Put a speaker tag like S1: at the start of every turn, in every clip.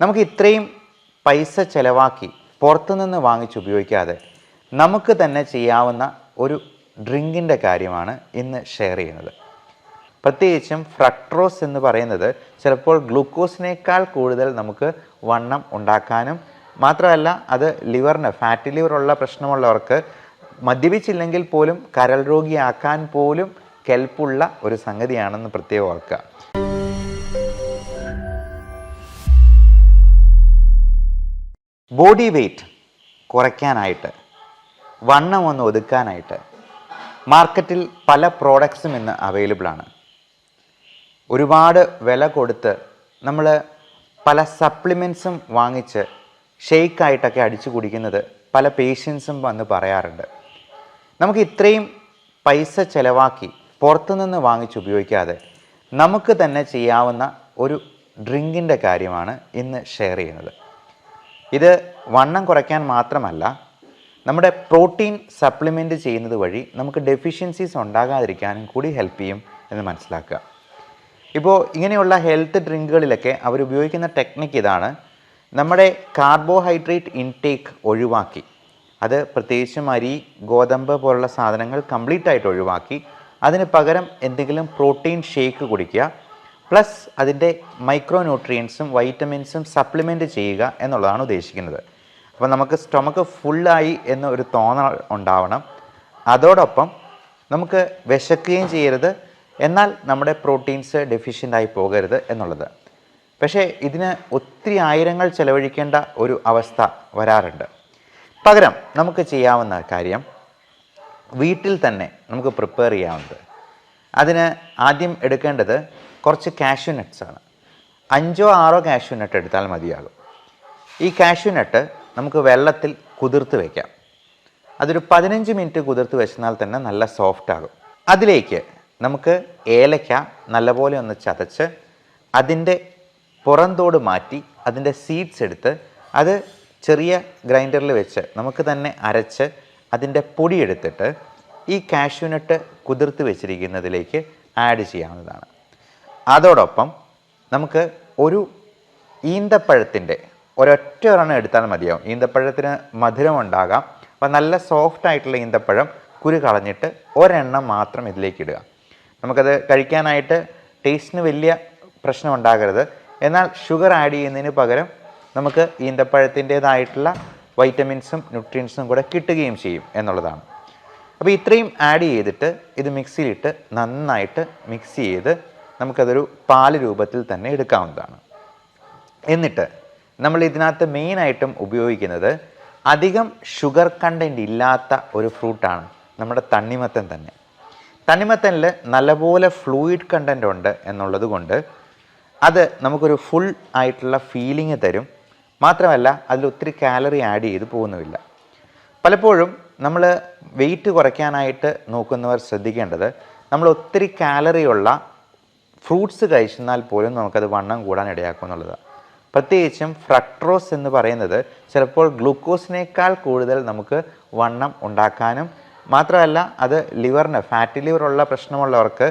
S1: നമുക്ക് ഇത്രയും പൈസ ചിലവാക്കി പുറത്തുനിന്ന് വാങ്ങിച്ച് ഉപയോഗിക്കാതെ നമുക്ക് തന്നെ ചെയ്യാവുന്ന ഒരു ഡ്രിങ്കിൻ്റെ കാര്യമാണ് ഇന്ന് ഷെയർ ചെയ്യുന്നത്. പ്രത്യേകിച്ചും ഫ്രക്ട്രോസ് എന്ന് പറയുന്നത് ചിലപ്പോൾ ഗ്ലൂക്കോസിനേക്കാൾ കൂടുതൽ നമുക്ക് വണ്ണം ഉണ്ടാക്കാനും മാത്രമല്ല അത് ലിവറിന് ഫാറ്റി ലിവറുള്ള പ്രശ്നമുള്ളവർക്ക് മദ്യപിച്ചില്ലെങ്കിൽ പോലും കരൾ രോഗിയാക്കാൻ പോലും കെൽപ്പുള്ള ഒരു സംഗതിയാണെന്ന് പ്രത്യേകം ഓർക്കുക. ബോഡി വെയ്റ്റ് കുറയ്ക്കാനായിട്ട് വണ്ണം ഒന്ന് ഒതുക്കാനായിട്ട് മാർക്കറ്റിൽ പല പ്രോഡക്ട്സും ഇന്ന് അവൈലബിൾ ആണ്. ഒരുപാട് വില കൊടുത്ത് നമ്മൾ പല സപ്ലിമെൻറ്റ്സും വാങ്ങിച്ച് ഷെയ്ക്കായിട്ടൊക്കെ അടിച്ചു കുടിക്കുന്നത് പല പേഷ്യൻസും വന്ന് പറയാറുണ്ട്. നമുക്ക് ഇത്രയും പൈസ ചിലവാക്കി പുറത്തുനിന്ന് വാങ്ങിച്ച് ഉപയോഗിക്കാതെ നമുക്ക് തന്നെ ചെയ്യാവുന്ന ഒരു ഡ്രിങ്കിൻ്റെ കാര്യമാണ് ഇന്ന് ഷെയർ ചെയ്യുന്നത്. ഇത് വണ്ണം കുറയ്ക്കാൻ മാത്രമല്ല, നമ്മുടെ പ്രോട്ടീൻ സപ്ലിമെൻറ്റ് ചെയ്യുന്നത് വഴി നമുക്ക് ഡെഫിഷ്യൻസീസ് ഉണ്ടാകാതിരിക്കാനും കൂടി ഹെൽപ്പ് ചെയ്യും എന്ന് മനസ്സിലാക്കുക. ഇപ്പോൾ ഇങ്ങനെയുള്ള ഹെൽത്ത് ഡ്രിങ്കുകളിലൊക്കെ അവരുപയോഗിക്കുന്ന ടെക്നിക്ക് ഇതാണ്. നമ്മുടെ കാർബോഹൈഡ്രേറ്റ് ഇൻടേക്ക് ഒഴിവാക്കി, അത് പ്രത്യേകിച്ചും അരി, ഗോതമ്പ് പോലുള്ള സാധനങ്ങൾ കംപ്ലീറ്റ് ആയിട്ട് ഒഴിവാക്കി അതിന് പകരം എന്തെങ്കിലും പ്രോട്ടീൻ ഷേക്ക് കുടിക്കുക, പ്ലസ് അതിൻ്റെ മൈക്രോ ന്യൂട്രിയൻസും വൈറ്റമിൻസും സപ്ലിമെൻറ്റ് ചെയ്യുക എന്നുള്ളതാണ് ഉദ്ദേശിക്കുന്നത്. അപ്പോൾ നമുക്ക് സ്റ്റൊമക്ക് ഫുള്ളായി എന്നൊരു തോന്നൽ ഉണ്ടാവണം. അതോടൊപ്പം നമുക്ക് വിശക്കുകയും ചെയ്യരുത്, എന്നാൽ നമ്മുടെ പ്രോട്ടീൻസ് ഡെഫിഷ്യൻ്റായി പോകരുത് എന്നുള്ളത്. പക്ഷേ ഇതിന് ഒത്തിരി ആയിരങ്ങൾ ചെലവഴിക്കേണ്ട ഒരു അവസ്ഥ വരാറുണ്ട്. പകരം നമുക്ക് ചെയ്യാവുന്ന കാര്യം വീട്ടിൽ തന്നെ നമുക്ക് പ്രിപ്പയർ ചെയ്യാവുന്നത്. അതിന് ആദ്യം എടുക്കേണ്ടത് കുറച്ച് കാഷ്യൂ നട്ട്സാണ്. 5-6 കാഷ്യൂ നട്ട് എടുത്താൽ മതിയാകും. ഈ കാഷ്യൂ നട്ട് നമുക്ക് വെള്ളത്തിൽ കുതിർത്ത് വയ്ക്കാം. അതൊരു 15 മിനിറ്റ് കുതിർത്ത് വെച്ചാൽ തന്നെ നല്ല സോഫ്റ്റ് ആകും. അതിലേക്ക് നമുക്ക് ഏലക്ക നല്ലപോലെ ഒന്ന് ചതച്ച് അതിൻ്റെ പുറന്തോട് മാറ്റി അതിൻ്റെ സീഡ്സ് എടുത്ത് അത് ചെറിയ ഗ്രൈൻഡറിൽ വെച്ച് നമുക്ക് തന്നെ അരച്ച് അതിൻ്റെ പൊടി എടുത്തിട്ട് ഈ കാഷ്യൂ നട്ട് കുതിർത്ത് വെച്ചിരിക്കുന്നതിലേക്ക് ആഡ് ചെയ്യാവുന്നതാണ്. അതോടൊപ്പം നമുക്ക് ഒരു ഈന്തപ്പഴത്തിൻ്റെ ഒരൊറ്റ ഒരെണ്ണം എടുത്താൽ മതിയാവും. ഈന്തപ്പഴത്തിന് മധുരം ഉണ്ടാകാം. അപ്പോൾ നല്ല സോഫ്റ്റ് ആയിട്ടുള്ള ഈന്തപ്പഴം കുരു കളഞ്ഞിട്ട് ഒരെണ്ണം മാത്രം ഇതിലേക്ക് ഇടുക. നമുക്കത് കഴിക്കാനായിട്ട് ടേസ്റ്റിന് വലിയ പ്രശ്നം ഉണ്ടാകരുത്, എന്നാൽ ഷുഗർ ആഡ് ചെയ്യുന്നതിന് പകരം നമുക്ക് ഈന്തപ്പഴത്തിൻ്റേതായിട്ടുള്ള വൈറ്റമിൻസും ന്യൂട്രിയൻസും കൂടെ കിട്ടുകയും ചെയ്യും എന്നുള്ളതാണ്. അപ്പോൾ ഇത്രയും ആഡ് ചെയ്തിട്ട് ഇത് മിക്സിയിലിട്ട് നന്നായിട്ട് മിക്സ് ചെയ്ത് നമുക്കതൊരു പാല് രൂപത്തിൽ തന്നെ എടുക്കാവുന്നതാണ്. എന്നിട്ട് നമ്മൾ ഇതിനകത്ത് മെയിനായിട്ടും ഉപയോഗിക്കുന്നത് അധികം ഷുഗർ കണ്ടൻറ്റ് ഇല്ലാത്ത ഒരു ഫ്രൂട്ടാണ് നമ്മുടെ തണ്ണിമത്തൻ തന്നെ. തണ്ണിമത്തനിൽ നല്ലപോലെ ഫ്ലൂയിഡ് കണ്ടൻറ്റ് ഉണ്ട് എന്നുള്ളത് കൊണ്ട് അത് നമുക്കൊരു ഫുൾ ആയിട്ടുള്ള ഫീലിംഗ് തരും. മാത്രമല്ല അതിൽ ഒത്തിരി കാലറി ആഡ് ചെയ്ത് പോകുന്നുമില്ല. പലപ്പോഴും നമ്മൾ വെയിറ്റ് കുറയ്ക്കാനായിട്ട് നോക്കുന്നവർ ശ്രദ്ധിക്കേണ്ടത് നമ്മൾ ഒത്തിരി കാലറിയുള്ള ഫ്രൂട്ട്സ് കഴിച്ചെന്നാൽ പോലും നമുക്കത് വണ്ണം കൂടാൻ ഇടയാക്കും എന്നുള്ളതാണ്. പ്രത്യേകിച്ചും ഫ്രക്ട്രോസ് എന്ന് പറയുന്നത് ചിലപ്പോൾ ഗ്ലൂക്കോസിനേക്കാൾ കൂടുതൽ നമുക്ക് വണ്ണം ഉണ്ടാക്കാനും മാത്രമല്ല അത് ലിവറിന് ഫാറ്റി ലിവറുള്ള പ്രശ്നമുള്ളവർക്ക്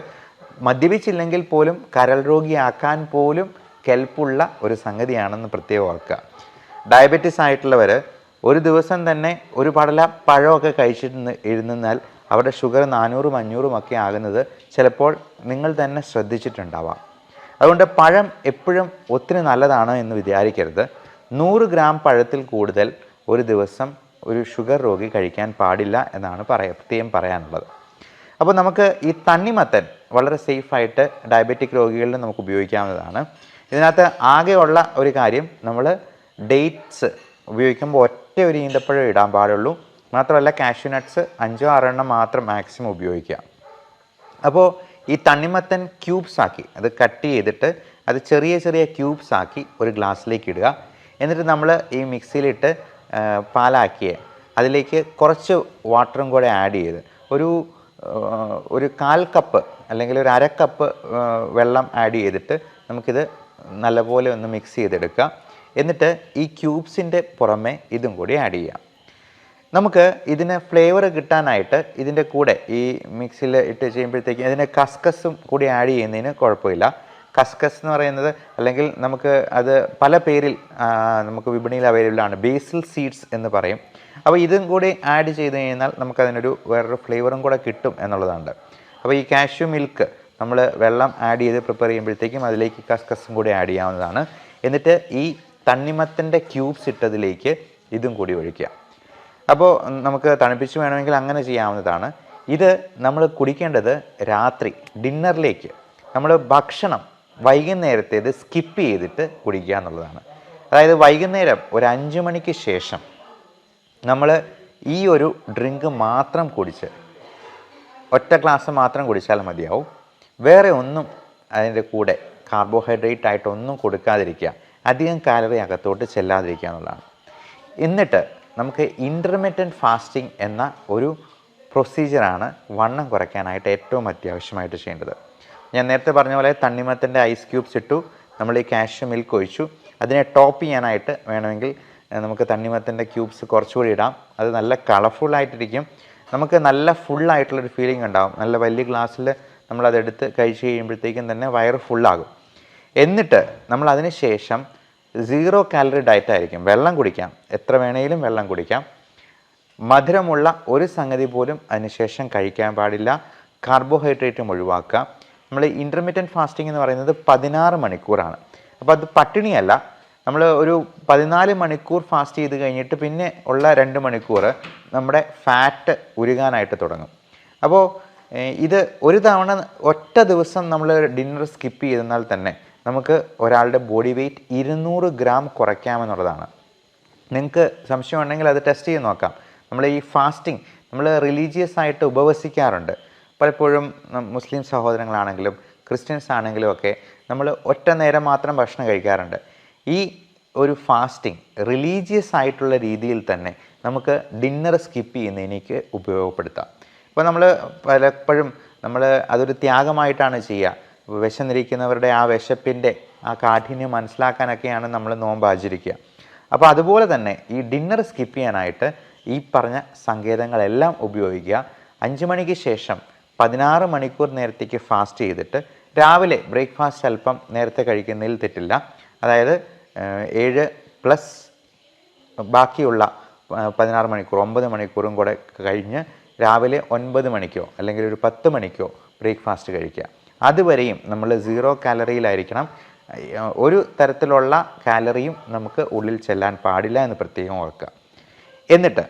S1: മദ്യപിച്ചില്ലെങ്കിൽ പോലും കരൾ രോഗിയാക്കാൻ പോലും കെൽപ്പുള്ള ഒരു സംഗതിയാണെന്ന് പ്രത്യേകം ഓർക്കുക. ഡയബറ്റിസ് ആയിട്ടുള്ളവർ ഒരു ദിവസം തന്നെ ഒരു പടല പഴമൊക്കെ കഴിച്ചിട്ട് ഇരുന്നാൽ അവരുടെ ഷുഗർ 400-500 ഒക്കെ ആകുന്നത് ചിലപ്പോൾ നിങ്ങൾ തന്നെ ശ്രദ്ധിച്ചിട്ടുണ്ടാവാം. അതുകൊണ്ട് പഴം എപ്പോഴും ഒത്തിരി നല്ലതാണ് എന്ന് വിചാരിക്കരുത്. 100 ഗ്രാം പഴത്തിൽ കൂടുതൽ ഒരു ദിവസം ഒരു ഷുഗർ രോഗി കഴിക്കാൻ പാടില്ല എന്നാണ് പ്രത്യേകം പറയാനുള്ളത്. അപ്പോൾ നമുക്ക് ഈ തണ്ണിമത്തൻ വളരെ സേഫായിട്ട് ഡയബറ്റിക് രോഗികളിൽ നമുക്ക് ഉപയോഗിക്കാവുന്നതാണ്. ഇതിനകത്ത് ആകെയുള്ള ഒരു കാര്യം, നമ്മൾ ഡേറ്റ്സ് ഉപയോഗിക്കുമ്പോൾ ഒറ്റ ഒരു ഈന്തപ്പഴം ഇടാൻ പാടുള്ളൂ. മാത്രമല്ല കാഷ്യൂ നട്ട്സ് 5-6 എണ്ണം മാത്രം മാക്സിമം ഉപയോഗിക്കുക. അപ്പോൾ ഈ തണ്ണിമത്തൻ ക്യൂബ്സ് ആക്കി അത് കട്ട് ചെയ്തിട്ട് അത് ചെറിയ ചെറിയ ക്യൂബ്സ് ആക്കി ഒരു ഗ്ലാസ്സിലേക്ക് ഇടുക. എന്നിട്ട് നമ്മൾ ഈ മിക്സിയിലിട്ട് പാലാക്കിയ അതിലേക്ക് കുറച്ച് വാട്ടറും കൂടെ ആഡ് ചെയ്ത് ഒരു 1/4 കപ്പ് അല്ലെങ്കിൽ ഒരു 1/2 കപ്പ് വെള്ളം ആഡ് ചെയ്തിട്ട് നമുക്കിത് നല്ലപോലെ ഒന്ന് മിക്സ് ചെയ്തെടുക്കുക. എന്നിട്ട് ഈ ക്യൂബ്സിൻ്റെ പുറമെ ഇതും കൂടി ആഡ് ചെയ്യാം. നമുക്ക് ഇതിന് ഫ്ലേവർ കിട്ടാനായിട്ട് ഇതിൻ്റെ കൂടെ ഈ മിക്സിയിൽ ഇട്ട് ചെയ്യുമ്പോഴത്തേക്കും ഇതിന് കസ്കസും കൂടി ആഡ് ചെയ്യുന്നതിന് കുഴപ്പമില്ല. കസ്കസ് എന്ന് പറയുന്നത്, അല്ലെങ്കിൽ നമുക്ക് അത് പല പേരിൽ നമുക്ക് വിപണിയിൽ അവൈലബിൾ ആണ്. ബേസിൽ സീഡ്സ് എന്ന് പറയും. അപ്പോൾ ഇതും കൂടി ആഡ് ചെയ്ത് കഴിഞ്ഞാൽ നമുക്കതിനൊരു വേറൊരു ഫ്ലേവറും കൂടെ കിട്ടും എന്നുള്ളതാണ്. അപ്പോൾ ഈ കാഷ്യൂ മിൽക്ക് നമ്മൾ വെള്ളം ആഡ് ചെയ്ത് പ്രിപ്പയർ ചെയ്യുമ്പോഴത്തേക്കും അതിലേക്ക് കസ്കസും കൂടി ആഡ് ചെയ്യാവുന്നതാണ്. എന്നിട്ട് ഈ തണ്ണിമത്തൻ്റെ ക്യൂബ്സ് ഇട്ടതിലേക്ക് ഇതും കൂടി ഒഴിക്കുക. അപ്പോൾ നമുക്ക് തണുപ്പിച്ച് വേണമെങ്കിൽ അങ്ങനെ ചെയ്യാവുന്നതാണ്. ഇത് നമ്മൾ കുടിക്കേണ്ടത് രാത്രി ഡിന്നറിലേക്ക്, നമ്മൾ ഭക്ഷണം വൈകുന്നേരത്തേത് സ്കിപ്പ് ചെയ്തിട്ട് കുടിക്കുക എന്നുള്ളതാണ്. അതായത് വൈകുന്നേരം ഒരു 5 മണിക്ക് ശേഷം നമ്മൾ ഈ ഒരു ഡ്രിങ്ക് മാത്രം കുടിച്ച് ഒറ്റ ഗ്ലാസ് മാത്രം കുടിച്ചാൽ മതിയാവും. വേറെ ഒന്നും അതിൻ്റെ കൂടെ കാർബോഹൈഡ്രേറ്റ് ആയിട്ടൊന്നും കൊടുക്കാതിരിക്കുക, അധികം കാലറി അകത്തോട്ട് ചെല്ലാതിരിക്കുക എന്നുള്ളതാണ്. എന്നിട്ട് നമുക്ക് ഇൻ്റർമിറ്റൻറ്റ് ഫാസ്റ്റിംഗ് എന്ന ഒരു പ്രൊസീജിയറാണ് വണ്ണം കുറയ്ക്കാനായിട്ട് ഏറ്റവും അത്യാവശ്യമായിട്ട് ചെയ്യേണ്ടത്. ഞാൻ നേരത്തെ പറഞ്ഞ പോലെ തണ്ണിമത്തൻ്റെ ഐസ് ക്യൂബ്സ് ഇട്ടു, നമ്മൾ ഈ കാഷ്യൂ മിൽക്ക് ഒഴിച്ചു. അതിനെ ടോപ്പ് ചെയ്യാനായിട്ട് വേണമെങ്കിൽ നമുക്ക് തണ്ണിമത്തൻ്റെ ക്യൂബ്സ് കുറച്ചുകൂടി ഇടാം. അത് നല്ല കളർഫുള്ളായിട്ടിരിക്കും, നമുക്ക് നല്ല ഫുള്ളായിട്ടുള്ളൊരു ഫീലിംഗ് ഉണ്ടാകും. നല്ല വലിയ ഗ്ലാസ്സിൽ നമ്മളതെടുത്ത് കഴിച്ച് കഴിയുമ്പോഴത്തേക്കും തന്നെ വയറ് ഫുള്ളാകും. എന്നിട്ട് നമ്മൾ അതിന് ശേഷം 0 കാലറി ഡയറ്റായിരിക്കും. വെള്ളം കുടിക്കാം, എത്ര വേണമെങ്കിലും വെള്ളം കുടിക്കാം. മധുരമുള്ള ഒരു സംഗതി പോലും അതിനുശേഷം കഴിക്കാൻ പാടില്ല. കാർബോഹൈഡ്രേറ്റും ഒഴിവാക്കുക. നമ്മൾ ഇൻ്റർമിറ്റൻറ്റ് ഫാസ്റ്റിംഗ് എന്ന് പറയുന്നത് 16 മണിക്കൂറാണ്. അപ്പോൾ അത് പട്ടിണിയല്ല. നമ്മൾ ഒരു 14 മണിക്കൂർ ഫാസ്റ്റ് ചെയ്ത് കഴിഞ്ഞിട്ട് പിന്നെ ഉള്ള 2 മണിക്കൂർ നമ്മുടെ ഫാറ്റ് ഉരുകാനായിട്ട് തുടങ്ങും. അപ്പോൾ ഇത് ഒരു തവണ ഒറ്റ ദിവസം നമ്മൾ ഡിന്നർ സ്കിപ്പ് ചെയ്തെന്നാൽ തന്നെ നമുക്ക് ഒരാളുടെ ബോഡി വെയ്റ്റ് 200 ഗ്രാം കുറയ്ക്കാമെന്നുള്ളതാണ്. നിങ്ങൾക്ക് സംശയം ഉണ്ടെങ്കിൽ അത് ടെസ്റ്റ് ചെയ്ത് നോക്കാം. നമ്മൾ ഈ ഫാസ്റ്റിംഗ് നമ്മൾ റിലീജിയസ് ആയിട്ട് ഉപവസിക്കാറുണ്ട്. പലപ്പോഴും മുസ്ലിം സഹോദരങ്ങളാണെങ്കിലും ക്രിസ്ത്യൻസ് ആണെങ്കിലും ഒക്കെ നമ്മൾ ഒറ്റ നേരം മാത്രം ഭക്ഷണം കഴിക്കാറുണ്ട്. ഈ ഒരു ഫാസ്റ്റിംഗ് റിലീജിയസ് ആയിട്ടുള്ള രീതിയിൽ തന്നെ നമുക്ക് ഡിന്നർ സ്കിപ്പ് ചെയ്യുന്നതിനേക്ക് ഉപയോഗപ്പെടുത്താം. ഇപ്പോൾ നമ്മൾ പലപ്പോഴും അതൊരു ത്യാഗമായിട്ടാണ് ചെയ്യുക. വിശന്നിരിക്കുന്നവരുടെ ആ വിശപ്പിൻ്റെ ആ കാഠിന്യം മനസ്സിലാക്കാനൊക്കെയാണ് നമ്മൾ നോമ്പ് ആചരിക്കുക. അപ്പോൾ അതുപോലെ തന്നെ ഈ ഡിന്നർ സ്കിപ്പ് ചെയ്യാനായിട്ട് ഈ പറഞ്ഞ സങ്കേതങ്ങളെല്ലാം ഉപയോഗിക്കുക. 5 മണിക്ക് ശേഷം 16 മണിക്കൂർ നേരത്തേക്ക് ഫാസ്റ്റ് ചെയ്തിട്ട് രാവിലെ ബ്രേക്ക്ഫാസ്റ്റ് അല്പം നേരത്തെ കഴിക്കുന്നതിൽ തെറ്റില്ല. അതായത് 7 പ്ലസ് ബാക്കിയുള്ള 16 മണിക്കൂർ 9 മണിക്കൂറും കൂടെ കഴിഞ്ഞ് രാവിലെ 9 മണിക്കോ അല്ലെങ്കിൽ ഒരു 10 മണിക്കോ ബ്രേക്ക്ഫാസ്റ്റ് കഴിക്കുക. അതുവരെയും നമ്മൾ 0 കാലറിയിലായിരിക്കണം. ഒരു തരത്തിലുള്ള കാലറിയും നമുക്ക് ഉള്ളിൽ ചെല്ലാൻ പാടില്ല എന്ന് പ്രത്യേകം ഓർക്കുക. എന്നിട്ട്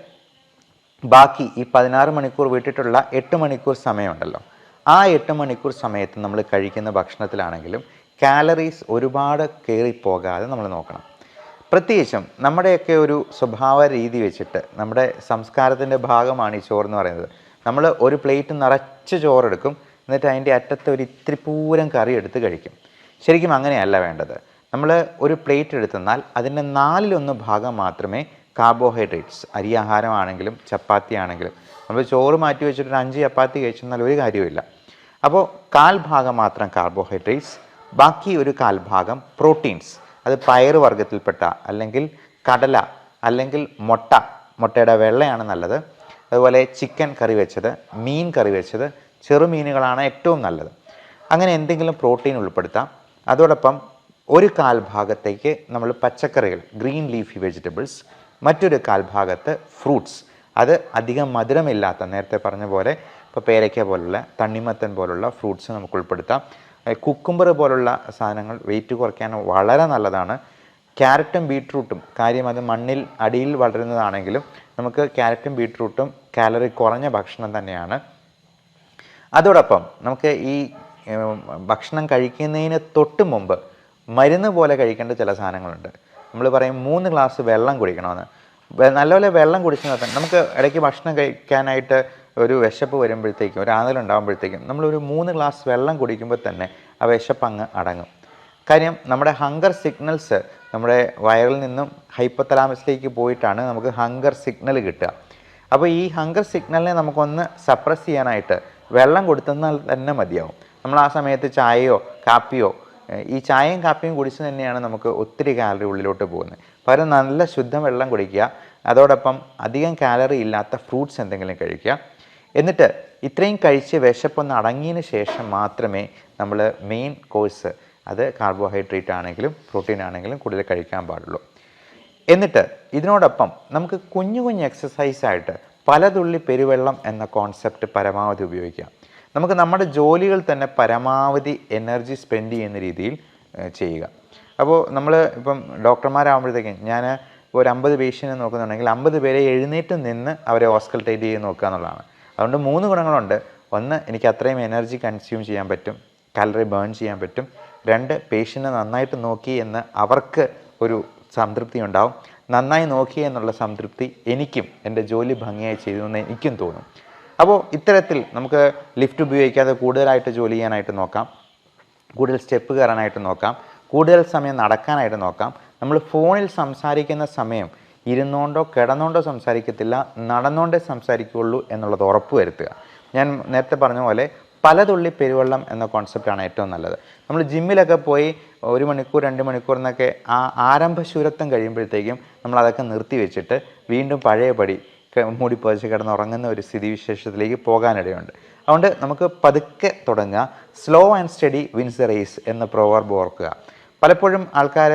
S1: ബാക്കി ഈ 16 മണിക്കൂർ വിട്ടിട്ടുള്ള 8 മണിക്കൂർ സമയമുണ്ടല്ലോ, ആ 8 മണിക്കൂർ സമയത്ത് നമ്മൾ കഴിക്കുന്ന ഭക്ഷണത്തിലാണെങ്കിലും കാലറീസ് ഒരുപാട് കയറിപ്പോകാതെ നമ്മൾ നോക്കണം. പ്രത്യേകിച്ചും നമ്മുടെയൊക്കെ ഒരു സ്വഭാവ രീതി വെച്ചിട്ട് നമ്മുടെ സംസ്കാരത്തിൻ്റെ ഭാഗമാണ് ഈ ചോറെന്ന് പറയുന്നത്. നമ്മൾ ഒരു പ്ലേറ്റ് നിറച്ച് ചോറെടുക്കും, എന്നിട്ട് അതിൻ്റെ അറ്റത്ത് ഒരു ഇത്തിരി പൂരം കറി എടുത്ത് കഴിക്കും. ശരിക്കും അങ്ങനെയല്ല വേണ്ടത്. നമ്മൾ ഒരു പ്ലേറ്റ് എടുത്തെന്നാൽ അതിൻ്റെ 4/1 ഭാഗം മാത്രമേ കാർബോഹൈഡ്രേറ്റ്സ്, അരി ആഹാരമാണെങ്കിലും ചപ്പാത്തി ആണെങ്കിലും, നമ്മൾ ചോറ് മാറ്റി വെച്ചിട്ട് 5 ചപ്പാത്തി കഴിച്ചെന്നാൽ ഒരു കാര്യമില്ല. അപ്പോൾ 1/4 ഭാഗം മാത്രം കാർബോഹൈഡ്രേറ്റ്സ്, ബാക്കി ഒരു 1/4 ഭാഗം പ്രോട്ടീൻസ്. അത് പയറ് വർഗ്ഗത്തിൽപ്പെട്ട അല്ലെങ്കിൽ കടല അല്ലെങ്കിൽ മുട്ടയുടെ വെള്ളയാണ് നല്ലത്. അതുപോലെ ചിക്കൻ കറി വെച്ചത്, മീൻ കറി വെച്ചത്, ചെറുമീനുകളാണ് ഏറ്റവും നല്ലത്. അങ്ങനെ എന്തെങ്കിലും പ്രോട്ടീൻ ഉൾപ്പെടുത്താം. അതോടൊപ്പം ഒരു 1/4 ഭാഗത്തേക്ക് നമ്മൾ പച്ചക്കറികൾ, ഗ്രീൻ ലീഫി വെജിറ്റബിൾസ്, മറ്റൊരു 1/4 ഭാഗത്ത് ഫ്രൂട്ട്സ്. അത് അധികം മധുരമില്ലാത്ത, നേരത്തെ പറഞ്ഞ പോലെ ഇപ്പോൾ പേരയ്ക്ക പോലുള്ള, തണ്ണിമത്തൻ പോലുള്ള ഫ്രൂട്ട്സ് നമുക്ക് ഉൾപ്പെടുത്താം. കുക്കുംബർ പോലുള്ള സാധനങ്ങൾ വെയിറ്റ് കുറയ്ക്കാൻ വളരെ നല്ലതാണ്. ക്യാരറ്റും ബീട്രൂട്ടും, കാര്യം അത് മണ്ണിൽ അടിയിൽ വളരുന്നതാണെങ്കിലും നമുക്ക് ക്യാരറ്റും ബീട്രൂട്ടും കാലറി കുറഞ്ഞ ഭക്ഷണം തന്നെയാണ്. അതോടൊപ്പം നമുക്ക് ഈ ഭക്ഷണം കഴിക്കുന്നതിന് തൊട്ട് മുമ്പ് മരുന്ന് പോലെ കഴിക്കേണ്ട ചില സാധനങ്ങളുണ്ട്. നമ്മൾ പറയും 3 ഗ്ലാസ് വെള്ളം കുടിക്കണമെന്ന്. നല്ലപോലെ വെള്ളം കുടിച്ചു നിർത്താൻ നമുക്ക് ഇടയ്ക്ക് ഭക്ഷണം കഴിക്കാനായിട്ട് ഒരു വിശപ്പ് വരുമ്പോഴത്തേക്കും, ഒരു ആനലുണ്ടാകുമ്പോഴത്തേക്കും നമ്മളൊരു 3 ഗ്ലാസ് വെള്ളം കുടിക്കുമ്പോൾ തന്നെ ആ വിശപ്പ് അങ്ങ് അടങ്ങും. കാര്യം നമ്മുടെ ഹങ്കർ സിഗ്നൽസ് നമ്മുടെ വയറിൽ നിന്നും ഹൈപ്പോതലാമസിലേക്ക് പോയിട്ടാണ് നമുക്ക് ഹങ്കർ സിഗ്നൽ കിട്ടുക. അപ്പോൾ ഈ ഹങ്കർ സിഗ്നലിനെ നമുക്കൊന്ന് സപ്രസ് ചെയ്യാനായിട്ട് വെള്ളം കൊടുത്തെന്നാൽ തന്നെ മതിയാവും. നമ്മൾ ആ സമയത്ത് ചായയോ കാപ്പിയോ, ഈ ചായയും കാപ്പിയും കുടിച്ച് തന്നെയാണ് നമുക്ക് ഒത്തിരി കാലറി ഉള്ളിലോട്ട് പോകുന്നത്. പകരം നല്ല ശുദ്ധ വെള്ളം കുടിക്കുക. അതോടൊപ്പം അധികം കാലറി ഇല്ലാത്ത ഫ്രൂട്ട്സ് എന്തെങ്കിലും കഴിക്കുക. എന്നിട്ട് ഇത്രയും കഴിച്ച് വിശപ്പൊന്ന് അടങ്ങിയതിന് ശേഷം മാത്രമേ നമ്മൾ മെയിൻ കോഴ്സ്, അത് കാർബോഹൈഡ്രേറ്റ് ആണെങ്കിലും പ്രോട്ടീൻ ആണെങ്കിലും കൂടുതൽ കഴിക്കാൻ പാടുള്ളൂ. എന്നിട്ട് ഇതിനോടൊപ്പം നമുക്ക് കുഞ്ഞു കുഞ്ഞ് എക്സസൈസായിട്ട് പലതുള്ളി പെരുവെള്ളം എന്ന കോൺസെപ്റ്റ് പരമാവധി ഉപയോഗിക്കാം. നമുക്ക് നമ്മുടെ ജോലികൾ തന്നെ പരമാവധി എനർജി സ്പെൻഡ് ചെയ്യുന്ന രീതിയിൽ ചെയ്യുക. അപ്പോൾ നമ്മൾ ഇപ്പം ഡോക്ടർമാരാകുമ്പോഴത്തേക്കും ഞാൻ ഒരു 50 പേഷ്യൻറ്റിനെ നോക്കുന്നുണ്ടെങ്കിൽ 50 പേരെ എഴുന്നേറ്റ് നിന്ന് അവരെ ഓസ്കൾട്ടേറ്റ് ചെയ്ത് നോക്കുക എന്നുള്ളതാണ്. അതുകൊണ്ട് 3 ഗുണങ്ങളുണ്ട്. ഒന്ന്, എനിക്ക് അത്രയും എനർജി കൺസ്യൂം ചെയ്യാൻ പറ്റും, കാലറി ബേൺ ചെയ്യാൻ പറ്റും. 2, പേഷ്യൻറ്റിനെ നന്നായിട്ട് നോക്കി എന്ന് അവർക്ക് ഒരു സംതൃപ്തി ഉണ്ടാവും. നന്നായി നോക്കി എന്നുള്ള സംതൃപ്തി എനിക്കും എൻ്റെ ജോലി ഭംഗിയായി ചെയ്തു എന്ന് എനിക്കും തോന്നും. അപ്പോൾ ഇത്തരത്തിൽ നമുക്ക് ലിഫ്റ്റ് ഉപയോഗിക്കാതെ കൂടുതലായിട്ട് ജോലി ചെയ്യാനായിട്ട് നോക്കാം, കൂടുതൽ സ്റ്റെപ്പ് കയറാനായിട്ട് നോക്കാം, കൂടുതൽ സമയം നടക്കാനായിട്ട് നോക്കാം. നമ്മൾ ഫോണിൽ സംസാരിക്കുന്ന സമയം ഇരുന്നുകൊണ്ടോ കിടന്നുകൊണ്ടോ സംസാരിക്കത്തില്ല, നടന്നുകൊണ്ടേ സംസാരിക്കുകയുള്ളൂ എന്നുള്ളത് ഉറപ്പ് വരുത്തുക. ഞാൻ നേരത്തെ പറഞ്ഞ പോലെ പലതുള്ളി പെരുവെള്ളം എന്ന കോൺസെപ്റ്റാണ് ഏറ്റവും നല്ലത്. നമ്മൾ ജിമ്മിലൊക്കെ പോയി 1 മണിക്കൂർ 2 മണിക്കൂർ എന്നൊക്കെ ആ ആരംഭശൂരത്വം കഴിയുമ്പോഴത്തേക്കും നമ്മളതൊക്കെ നിർത്തി വെച്ചിട്ട് വീണ്ടും പഴയപടി മൂടി പുതച്ച് കിടന്നുറങ്ങുന്ന ഒരു സ്ഥിതിവിശേഷത്തിലേക്ക് പോകാനിടയുണ്ട്. അതുകൊണ്ട് നമുക്ക് പതുക്കെ തുടങ്ങുക. Slow and steady wins the race എന്ന പ്രോവർബ് ഓർക്കുക. പലപ്പോഴും ആൾക്കാർ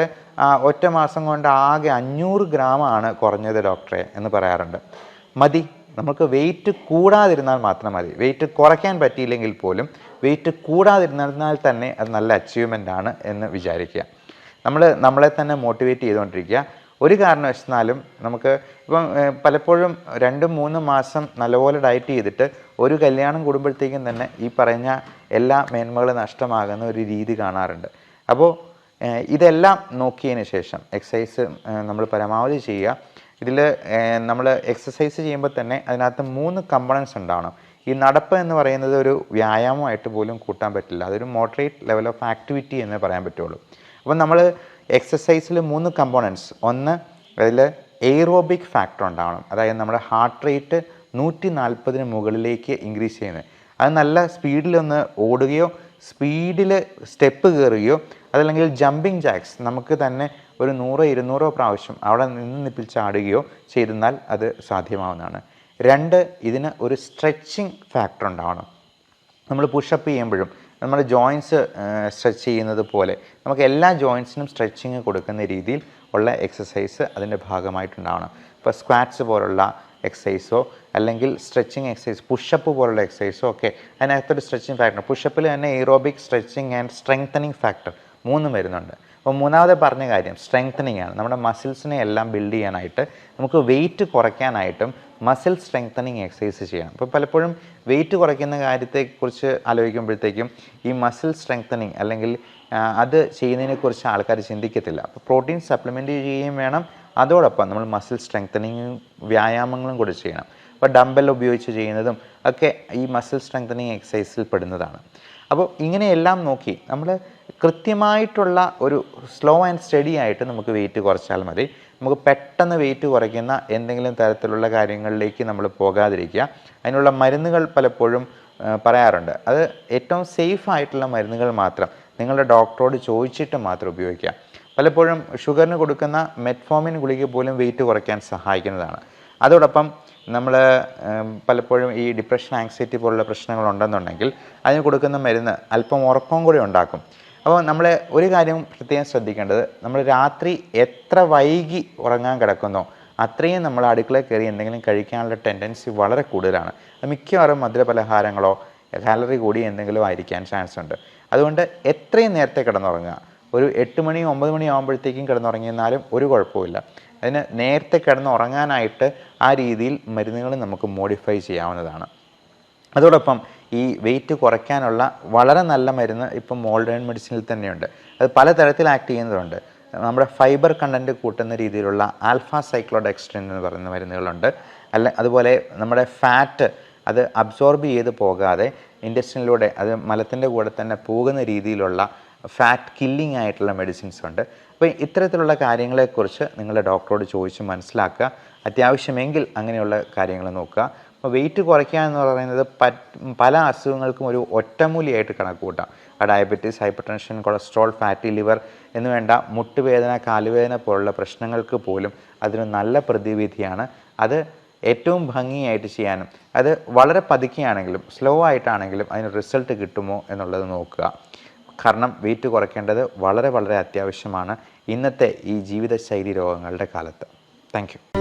S1: ഒറ്റ മാസം കൊണ്ട് ആകെ 500 ഗ്രാമാണ് കുറഞ്ഞത് ഡോക്ടറെ എന്ന് പറയാറുണ്ട്. മതി, നമുക്ക് വെയിറ്റ് കൂടാതിരുന്നാൽ മാത്രം മതി. വെയിറ്റ് കുറയ്ക്കാൻ പറ്റിയില്ലെങ്കിൽ പോലും വെയിറ്റ് കൂടാതിരുന്നാൽ തന്നെ അത് നല്ല അച്ചീവ്മെൻ്റ് ആണ് എന്ന് വിചാരിക്കുക. നമ്മളെ തന്നെ മോട്ടിവേറ്റ് ചെയ്തുകൊണ്ടിരിക്കുക. ഒരു കാരണവശാലും നമുക്ക് ഇപ്പം പലപ്പോഴും 2-3 മാസം നല്ലപോലെ ഡയറ്റ് ചെയ്തിട്ട് ഒരു കല്യാണം കൂടുമ്പോഴത്തേക്കും തന്നെ ഈ പറഞ്ഞ എല്ലാ മേന്മകളും നഷ്ടമാകുന്ന ഒരു രീതി കാണാറുണ്ട്. അപ്പോൾ ഇതെല്ലാം നോക്കിയതിന് ശേഷം എക്സസൈസ് നമ്മൾ പരമാവധി ചെയ്യുക. ഇതിൽ നമ്മൾ എക്സസൈസ് ചെയ്യുമ്പോൾ തന്നെ അതിനകത്ത് 3 കമ്പണൻസ് ഉണ്ടാവണം. ഈ നടപ്പ് എന്ന് പറയുന്നത് ഒരു വ്യായാമമായിട്ട് പോലും കൂട്ടാൻ പറ്റില്ല, അതൊരു മോഡറേറ്റ് ലെവൽ ഓഫ് ആക്ടിവിറ്റി എന്നേ പറയാൻ പറ്റുള്ളൂ. അപ്പം നമ്മൾ എക്സസൈസിൽ 3 കമ്പോണൻസ്. ഒന്ന്, അതിൽ എയ്റോബിക് ഫാക്ടർ ഉണ്ടാവണം, അതായത് നമ്മുടെ ഹാർട്ട് റേറ്റ് 140 മുകളിലേക്ക് ഇൻക്രീസ് ചെയ്യുന്നത്. അത് നല്ല സ്പീഡിലൊന്ന് ഓടുകയോ സ്പീഡിൽ സ്റ്റെപ്പ് കയറുകയോ അതല്ലെങ്കിൽ ജമ്പിങ് ജാക്സ് നമുക്ക് തന്നെ ഒരു 100-200 പ്രാവശ്യം അവിടെ നിന്ന് ചാടുകയോ ചെയ്തെന്നാൽ അത് സാധ്യമാവുന്നതാണ്. 2, ഇതിന് ഒരു സ്ട്രെച്ചിങ് ഫാക്ടർ ഉണ്ടാവണം. നമ്മൾ പുഷപ്പ് ചെയ്യുമ്പോഴും നമ്മുടെ ജോയിൻസ് സ്ട്രെച്ച് ചെയ്യുന്നത് പോലെ നമുക്ക് എല്ലാ ജോയിൻസിനും സ്ട്രെച്ചിങ് കൊടുക്കുന്ന രീതിയിൽ ഉള്ള എക്സസൈസ് അതിൻ്റെ ഭാഗമായിട്ടുണ്ടാവണം. ഇപ്പോൾ സ്ക്വാറ്റ്സ് പോലുള്ള എക്സസൈസോ അല്ലെങ്കിൽ സ്ട്രെച്ചിങ് എക്സസൈസ്, പുഷപ്പ് പോലുള്ള എക്സസൈസോ ഒക്കെ അതിനകത്തൊരു സ്ട്രെച്ചിങ് ഫാക്ടർ. പുഷപ്പിൽ തന്നെ aerobic, stretching and strengthening factor 3 വരുന്നുണ്ട്. അപ്പോൾ 3ാമത് പറഞ്ഞ കാര്യം സ്ട്രെങ്തനിങ് ആണ്. നമ്മുടെ മസിൽസിനെ എല്ലാം ബിൽഡ് ചെയ്യാനായിട്ട് നമുക്ക് വെയിറ്റ് കുറയ്ക്കാനായിട്ടും മസിൽ സ്ട്രെങ്തനിങ് എക്സസൈസ് ചെയ്യണം. അപ്പോൾ പലപ്പോഴും വെയിറ്റ് കുറയ്ക്കുന്ന കാര്യത്തെക്കുറിച്ച് ആലോചിക്കുമ്പോഴത്തേക്കും ഈ മസിൽ സ്ട്രെങ്തനിങ് അല്ലെങ്കിൽ അത് ചെയ്യുന്നതിനെക്കുറിച്ച് ആൾക്കാർ ചിന്തിക്കത്തില്ല. അപ്പോൾ പ്രോട്ടീൻ സപ്ലിമെൻറ്റ് ചെയ്യുകയും വേണം, അതോടൊപ്പം നമ്മൾ മസിൽ സ്ട്രെങ്തനിങ് വ്യായാമങ്ങളും കൂടി ചെയ്യണം. അപ്പോൾ ഡംബൽ ഉപയോഗിച്ച് ചെയ്യുന്നതും ഒക്കെ ഈ മസിൽ സ്ട്രെങ്തനിങ് എക്സസൈസിൽ പെടുന്നതാണ്. അപ്പോൾ ഇങ്ങനെയെല്ലാം നോക്കി നമ്മൾ കൃത്യമായിട്ടുള്ള ഒരു സ്ലോ ആൻഡ് സ്റ്റഡി ആയിട്ട് നമുക്ക് വെയിറ്റ് കുറച്ചാൽ മതി. നമുക്ക് പെട്ടെന്ന് വെയിറ്റ് കുറയ്ക്കുന്ന എന്തെങ്കിലും തരത്തിലുള്ള കാര്യങ്ങളിലേക്ക് നമ്മൾ പോകാതിരിക്കുക. അതിനുള്ള മരുന്നുകൾ പലപ്പോഴും പറയാറുണ്ട്. അത് ഏറ്റവും സേഫ് ആയിട്ടുള്ള മരുന്നുകൾ മാത്രം നിങ്ങളുടെ ഡോക്ടറോട് ചോദിച്ചിട്ട് മാത്രം ഉപയോഗിക്കുക. പലപ്പോഴും ഷുഗറിന് കൊടുക്കുന്ന മെറ്റ്ഫോമിൻ ഗുളിക പോലും വെയിറ്റ് കുറയ്ക്കാൻ സഹായിക്കുന്നതാണ്. അതോടൊപ്പം നമ്മൾ പലപ്പോഴും ഈ ഡിപ്രഷൻ, ആങ്സൈറ്റി പോലുള്ള പ്രശ്നങ്ങളുണ്ടെന്നുണ്ടെങ്കിൽ അതിന് കൊടുക്കുന്ന മരുന്ന് അല്പം ഉറക്കം കൂടി ഉണ്ടാക്കും. അപ്പോൾ നമ്മൾ ഒരു കാര്യം പ്രത്യേകം ശ്രദ്ധിക്കേണ്ടത്, നമ്മൾ രാത്രി എത്ര വൈകി ഉറങ്ങാൻ കിടക്കുന്നോ അത്രയും നമ്മൾ അടുക്കളയിൽ കയറി എന്തെങ്കിലും കഴിക്കാനുള്ള ടെൻഡൻസി വളരെ കൂടുതലാണ്. അത് മിക്കവാറും മധുരപലഹാരങ്ങളോ കാലറി കൂടി എന്തെങ്കിലും ആയിരിക്കാൻ ചാൻസ് ഉണ്ട്. അതുകൊണ്ട് എത്രയും നേരത്തെ കിടന്നുറങ്ങുക. ഒരു 8 മണി 9 മണി ആകുമ്പോഴത്തേക്കും കിടന്നുറങ്ങിയെന്നാലും ഒരു കുഴപ്പമില്ല. അതിന് നേരത്തെ കിടന്നുറങ്ങാനായിട്ട് ആ രീതിയിൽ മരുന്നുകൾ നമുക്ക് മോഡിഫൈ ചെയ്യാവുന്നതാണ്. അതോടൊപ്പം ഈ വെയിറ്റ് കുറയ്ക്കാനുള്ള വളരെ നല്ല മരുന്ന് ഇപ്പം മോഡേൺ മെഡിസിനിൽ തന്നെയുണ്ട്. അത് പലതരത്തിൽ ആക്ട് ചെയ്യുന്നതുണ്ട്. നമ്മുടെ ഫൈബർ കണ്ടൻറ്റ് കൂട്ടുന്ന രീതിയിലുള്ള ആൽഫ സൈക്ലോഡെക്സ്ട്രിൻ എന്ന് പറയുന്ന മരുന്നുകളുണ്ട്. അതുപോലെ നമ്മുടെ ഫാറ്റ് അത് അബ്സോർബ് ചെയ്ത് പോകാതെ ഇൻറ്റസ്റ്റിനിലൂടെ അത് മലത്തിൻ്റെ കൂടെ തന്നെ പോകുന്ന രീതിയിലുള്ള ഫാറ്റ് കില്ലിംഗ് ആയിട്ടുള്ള മെഡിസിൻസ് ഉണ്ട്. അപ്പോൾ ഇത്തരത്തിലുള്ള കാര്യങ്ങളെക്കുറിച്ച് നിങ്ങളുടെ ഡോക്ടറോട് ചോദിച്ച് മനസ്സിലാക്കുക. അത്യാവശ്യമെങ്കിൽ അങ്ങനെയുള്ള കാര്യങ്ങൾ നോക്കുക. അപ്പോൾ വെയിറ്റ് കുറയ്ക്കുക എന്ന് പറയുന്നത് പല അസുഖങ്ങൾക്കും ഒരു ഒറ്റമൂലിയായിട്ട് കണക്ക് കൂട്ടാം. Diabetes, hyper tension, cholesterol, fatty liver എന്ന് വേണ്ട മുട്ടുവേദന, കാലുവേദന പോലുള്ള പ്രശ്നങ്ങൾക്ക് പോലും അതൊരു നല്ല പ്രതിവിധിയാണ്. അത് ഏറ്റവും ഭംഗിയായിട്ട് ചെയ്യാനും അത് വളരെ പതുക്കെയാണെങ്കിലും സ്ലോ ആയിട്ടാണെങ്കിലും അതിന് റിസൾട്ട് കിട്ടുമോ എന്നുള്ളത് നോക്കുക. കാരണം വെയിറ്റ് കുറയ്ക്കേണ്ടത് വളരെ വളരെ അത്യാവശ്യമാണ് ഇന്നത്തെ ഈ ജീവിതശൈലി രോഗങ്ങളുടെ കാലത്ത്. Thank you.